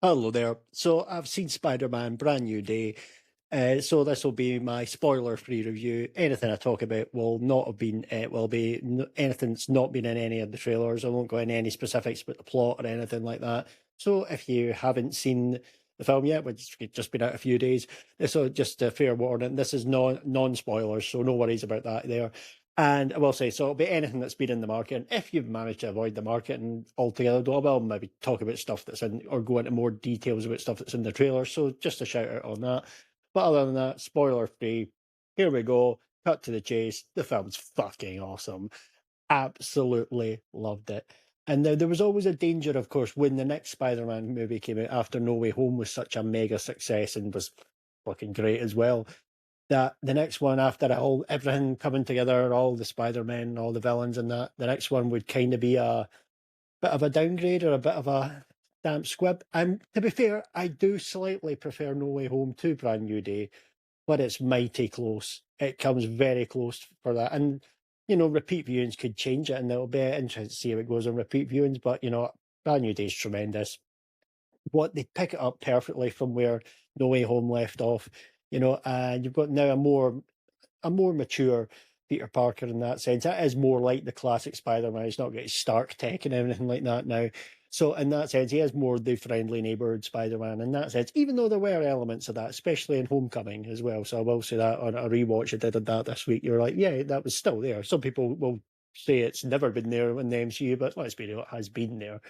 Hello there. So I've seen Spider-Man, brand new day. So this will be my spoiler-free review. Anything I talk about will not have been, will be anything that's not been in any of the trailers. I won't go into any specifics about the plot or anything like that. So if you haven't seen the film yet, which has just been out a few days, so just a fair warning. This is non-spoilers, so no worries about that there. And I will say, so it'll be anything that's been in the market. And if you've managed to avoid the market and altogether, I will maybe talk about stuff that's in, or go into more details about stuff that's in the trailer. So just a shout out on that. But other than that, spoiler free. Here we go. Cut to the chase. The film's fucking awesome. Absolutely loved it. And there was always a danger, of course, when the next Spider-Man movie came out after No Way Home was such a mega success and was fucking great as well, that the next one after everything coming together, all the Spider-Men, all the villains and that, the next one would kind of be a bit of a downgrade or a bit of a damp squib. And to be fair, I do slightly prefer No Way Home to Brand New Day, but it's mighty close. It comes very close for that. And, repeat viewings could change it, and it'll be interesting to see how it goes on repeat viewings. But, Brand New Day is tremendous. What they pick it up perfectly from where No Way Home left off, and you've got now a more mature Peter Parker in that sense. That is more like the classic Spider-Man. He's not getting Stark tech and everything like that now. So in that sense, he is more the friendly neighborhood Spider-Man in that sense, even though there were elements of that, especially in Homecoming as well. So I will say that on a rewatch I did of that this week, you're like, yeah, that was still there. Some people will say it's never been there in the MCU, but let's be real, it has been there.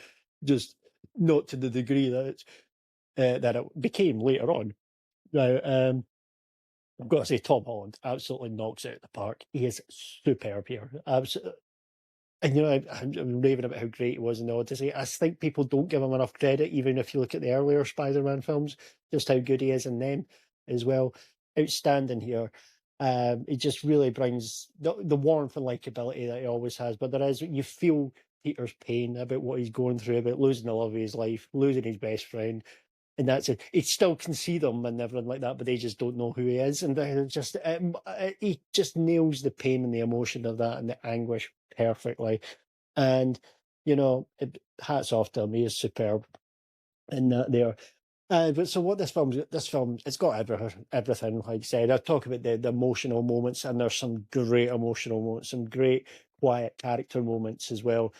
Just not to the degree that it became later on. Now, I've got to say, Tom Holland absolutely knocks it out of the park. He is superb here. Absolutely. And I'm raving about how great he was in the Odyssey. I think people don't give him enough credit, even if you look at the earlier Spider-Man films, just how good he is in them as well. Outstanding here. He just really brings the warmth and likability that he always has. But you feel Peter's pain about what he's going through, about losing the love of his life, losing his best friend, and that's it. He still can see them and everything like that, but they just don't know who he is. And he just nails the pain and the emotion of that and the anguish perfectly. And hats off to him. He is superb in that there. But so what this film, it's got everything. Like I said, I talk about the emotional moments, and there's some great emotional moments, some great quiet character moments as well.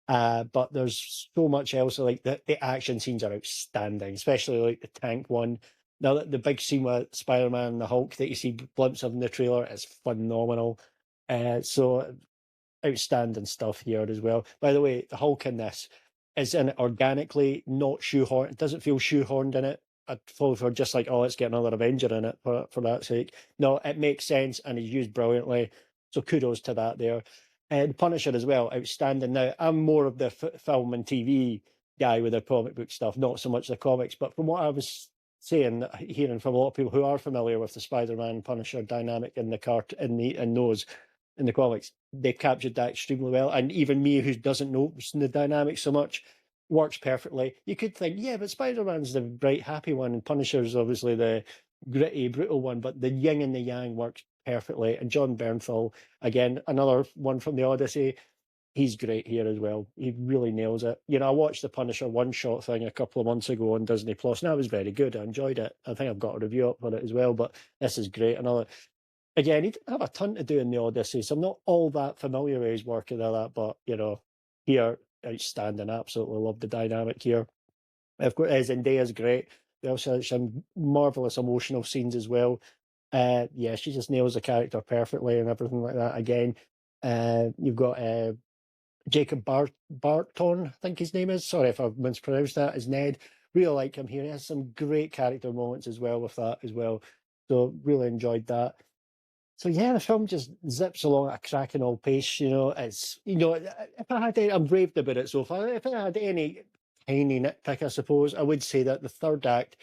But there's so much else. Like the action scenes are outstanding, especially like the tank one. Now that the big scene with Spider-Man and the Hulk that you see glimpse of in the trailer is phenomenal. So outstanding stuff here as well. By the way, the Hulk in this is in it organically, not shoehorned. It doesn't feel shoehorned in it. I'd fall for just like, oh, let's get another Avenger in it for that sake. No, it makes sense and is used brilliantly. So kudos to that there. And Punisher as well, outstanding. Now, I'm more of the film and TV guy with the comic book stuff, not so much the comics. But from what I was saying, hearing from a lot of people who are familiar with the Spider-Man Punisher dynamic in the comics, they've captured that extremely well. And even me, who doesn't know the dynamic so much, works perfectly. You could think, yeah, but Spider-Man's the bright, happy one, and Punisher's obviously the gritty, brutal one, but the yin and the yang works perfectly. And John Bernthal, again, another one from the Odyssey, he's great here as well. He really nails it. I watched the Punisher one-shot thing a couple of months ago on Disney Plus, and that was very good. I enjoyed it. I think I've got a review up for it as well, but this is great. Again, he didn't have a ton to do in the Odyssey, so I'm not all that familiar with his work and all that, but, here, outstanding. Absolutely love the dynamic here. Of course, Zendaya's great. We also have some marvelous emotional scenes as well. Yeah, she just nails the character perfectly and everything like that. Again, you've got Jacob Barton, I think his name is. Sorry if I've mispronounced that, as Ned. Really like him here. He has some great character moments as well with that as well. So really enjoyed that. So yeah, the film just zips along at a cracking old pace. It's if I had I'm raved about it so far. If I had any tiny nitpick, I suppose I would say that the third act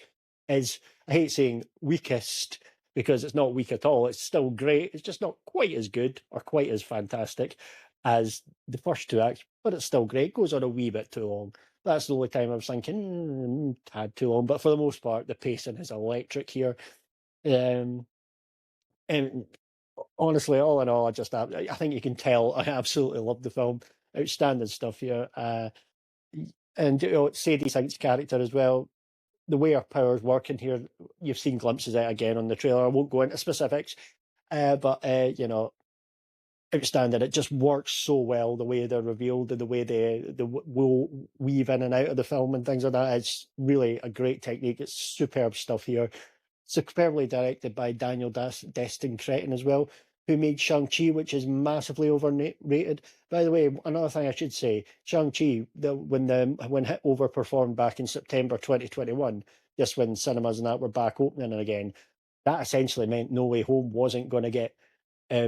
is, I hate saying weakest, because it's not weak at all. It's still great. It's just not quite as good or quite as fantastic as the first two acts, but it's still great. It goes on a wee bit too long. That's the only time I was thinking, tad too long. But for the most part, the pacing is electric here. Um, and honestly, all in all, I think you can tell I absolutely love the film. Outstanding stuff here. And Sadie Sink's character as well. the way her powers work in here, you've seen glimpses of it again on the trailer. I won't go into specifics, but you know, outstanding. It just works so well the way they're revealed and the way they will weave in and out of the film and things like that. It's really a great technique. It's superb stuff here. Superbly directed by Daniel Destin Cretton as well, who made Shang-Chi, which is massively overrated. By the way, another thing I should say, Shang-Chi, when it overperformed back in September 2021, just when cinemas and that were back opening again, that essentially meant No Way Home wasn't going to get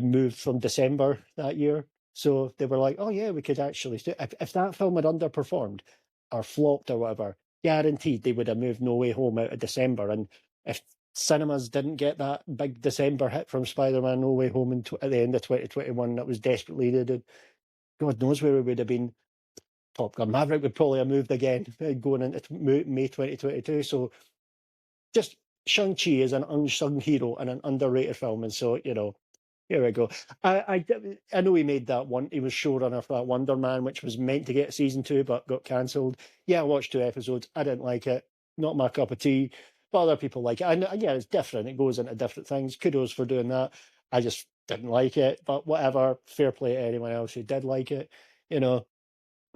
moved from December that year. So they were like, oh yeah, we could actually do if that film had underperformed or flopped or whatever, guaranteed they would have moved No Way Home out of December. And if cinemas didn't get that big December hit from Spider-Man No Way Home at the end of 2021 that was desperately needed, God knows where we would have been. Top Gun Maverick would probably have moved again going into May 2022. So just Shang-Chi is an unsung hero and an underrated film. And so, you know, here we go. I know he made that one. He was showrunner for that Wonder Man, which was meant to get season 2 but got cancelled. Yeah, I watched 2 episodes. I didn't like it. Not my cup of tea. But other people like it. And yeah, it's different. It goes into different things. Kudos for doing that. I just didn't like it. But whatever. Fair play to anyone else who did like it. You know,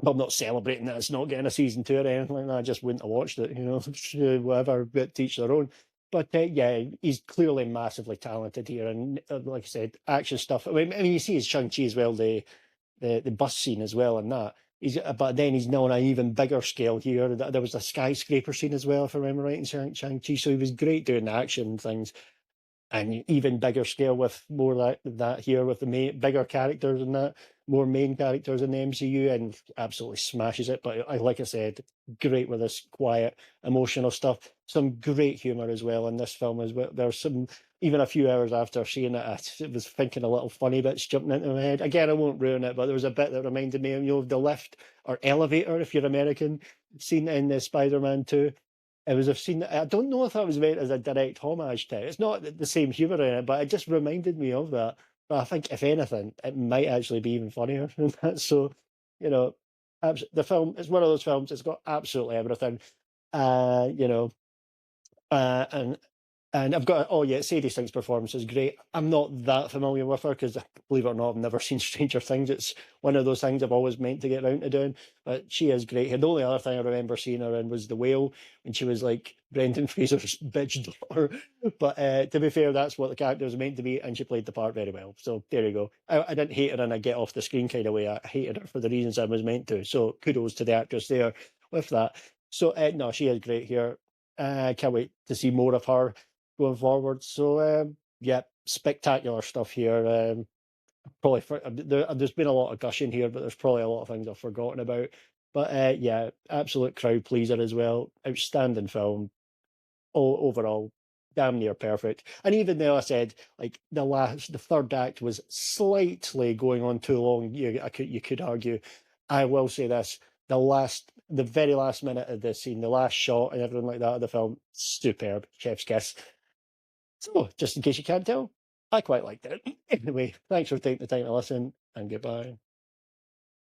I'm not celebrating that it's not getting a season 2 or anything like that. I just wouldn't have watched it. You know, whatever. But to each their own. But yeah, he's clearly massively talented here, and like I said, action stuff. I mean, you see his Shang-Chi as well, the bus scene as well, and that. But then he's now on an even bigger scale here. There was a skyscraper scene as well, if I remember right, in Shang-Chi. So he was great doing the action things, and even bigger scale with more like that here with the bigger characters and that, more main characters in the MCU, and absolutely smashes it. But like I said, great with this quiet, emotional stuff. Some great humor as well in this film as well. There's some, even a few hours after seeing it, I was thinking a little funny bits jumping into my head. Again, I won't ruin it, but there was a bit that reminded me of, you know, the lift or elevator, if you're American, scene in the Spider-Man 2. It was a scene that I don't know if that was meant as a direct homage to it. It's not the same humour in it, but it just reminded me of that. But I think, if anything, it might actually be even funnier than that. So, you know, the film is one of those films. It's got absolutely everything. You know, and I've got, oh yeah, Sadie Sink's performance is great. I'm not that familiar with her because, believe it or not, I've never seen Stranger Things. It's one of those things I've always meant to get around to doing, but she is great. And the only other thing I remember seeing her in was The Whale, when she was like Brendan Fraser's bitch daughter. But to be fair, that's what the character was meant to be, and she played the part very well. So there you go. I didn't hate her in a get off the screen kind of way. I hated her for the reasons I was meant to. So kudos to the actress there with that. So no, she is great here. Can't wait to see more of her going forward. So yeah, spectacular stuff here. Probably there's been a lot of gushing here, but there's probably a lot of things I've forgotten about. But yeah, absolute crowd pleaser as well. Outstanding film. Overall, damn near perfect. And even though I said like the third act was slightly going on too long, you could argue. I will say this: the very last minute of the scene, the last shot, and everything like that of the film, superb, chef's kiss. So, just in case you can't tell, I quite liked it. Anyway, thanks for taking the time to listen, and goodbye.